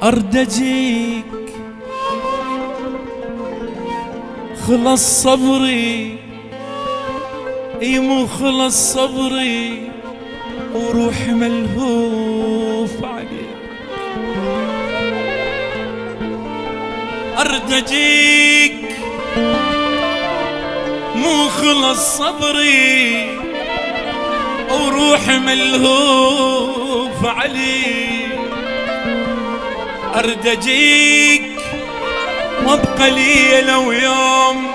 أرد أجيك خلص صبري، اي مو خلص صبري وروحي ملهوف عليك. أرد أجيك مو خلص صبري وروحي ملهوف عليك. أرد أجيك وابقى ليلة ويوم،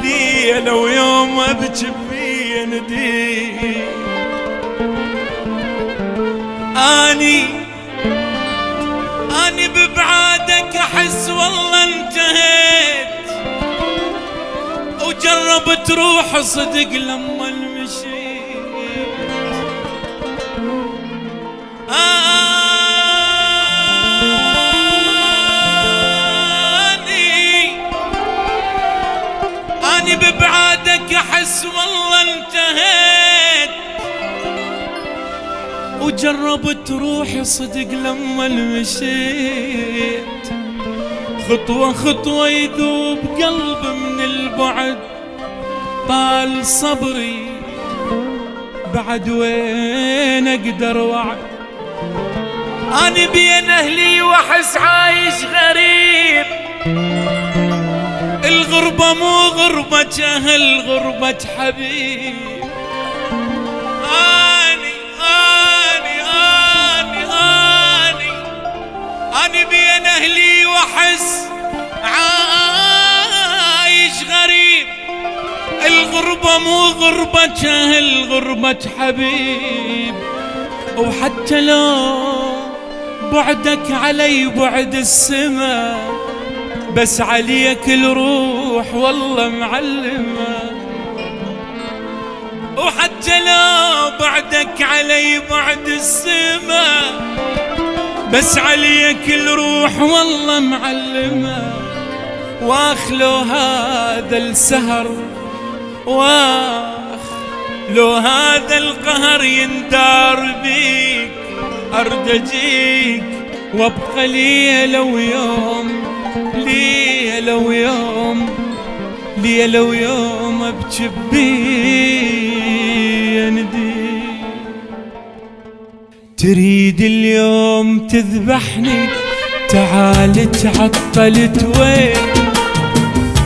ليلة ويوم أبكي في نديك. أني ببعادك أحس والله انتهيت، وجربت روح صدق لما المشيت. أني ببعادك أحس والله انتهيت، وجربت روحي صدق لما مشيت. خطوة خطوة يذوب قلب من البعد، طال صبري بعد وين أقدر وعد. أنا بين أهلي وأحس عايش غريب، الغربة مو غربة أهل، غربة حبيب. أنا بين أهلي وأحس عايش غريب، الغربة مو غربة أهل، غربة حبيب. وحتى لو بعدك علي بعد السما، بس عليك الروح والله معلمة. وحتى لو بعدك علي بعد السما، بس عليك الروح والله معلمة. واخلو هذا السهر، لو هذا القهر يندار بيك. أرد أجيك وابقى ليلة ويوم، ليلة ويوم، ليلة ويوم أبكي بيدي. تريد اليوم تذبحني، تعال تعطلت وين؟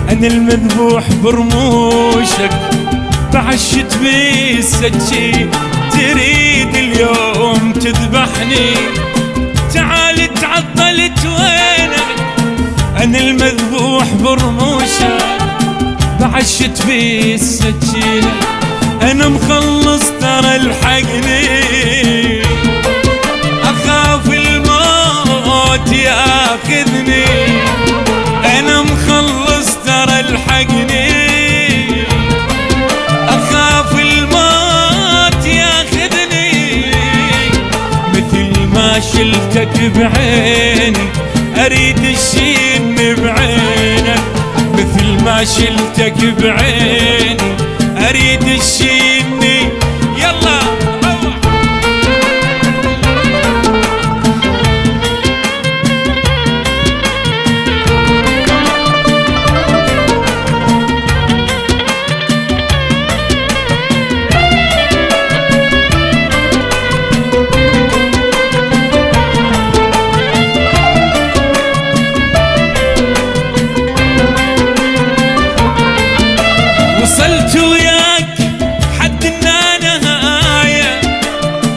أنا المذبوح برموشك بعشت بالسكين. تريد اليوم تذبحني، تعال تعطلت وينك؟ أنا المذبوح برموشك بعشت بالسكينة. أنا مخلص ترى الحقني، أخاف الموت ياخذني. أنا مخلص ترى الحقني، أخاف الموت ياخذني. مثل ما شلتك بعيني أريد الشين بعينك، مثل ما شلتك بعيني أريد الشيني. يلا روح. وصلت وياك حد النهاية،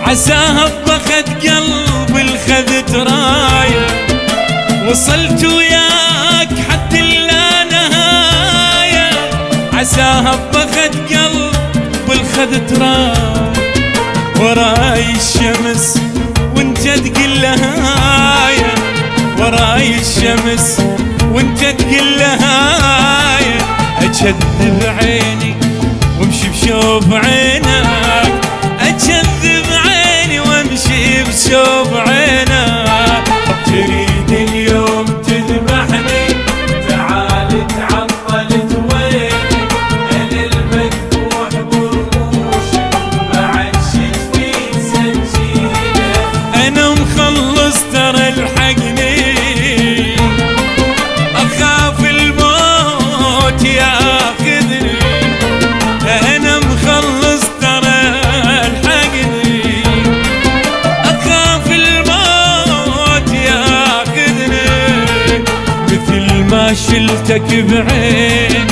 عساها بضخت قلب الخذت راية. وصلت وياك حد النهاية، عساها بضخت قلب الخذت راية. وراي الشمس وانت تقل لهاية، وراي الشمس وانت تقل لهاية. أكذب عيني وامشي بشوف عينك، أكذب عيني وامشي بشوف عينك. تريد اليوم تذبحني، تعال تعطلت وينك؟ أنا المذبوح برموشك بعشت في سكينة. أنا مخلص ترى الحقني، شلتك بعين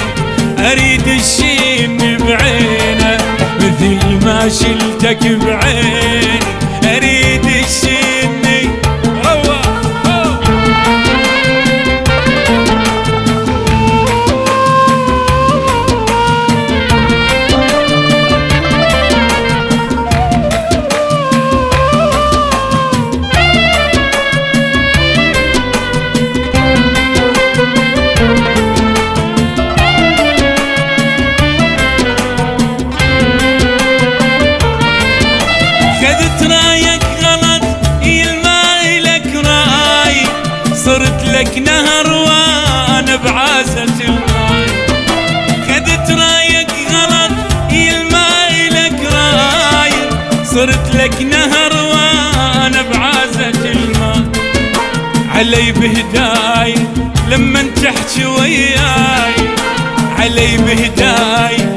اريد الشين بعينه، مثل ما شلتك بعين اريد الشين. روح صرت لك نهر وانا بعازة الماي، خذت رايك غلط الماي لك راي، صرت لك نهر وانا بعازة الماي. علي بهداي لما تحكي وياي، علي بهداي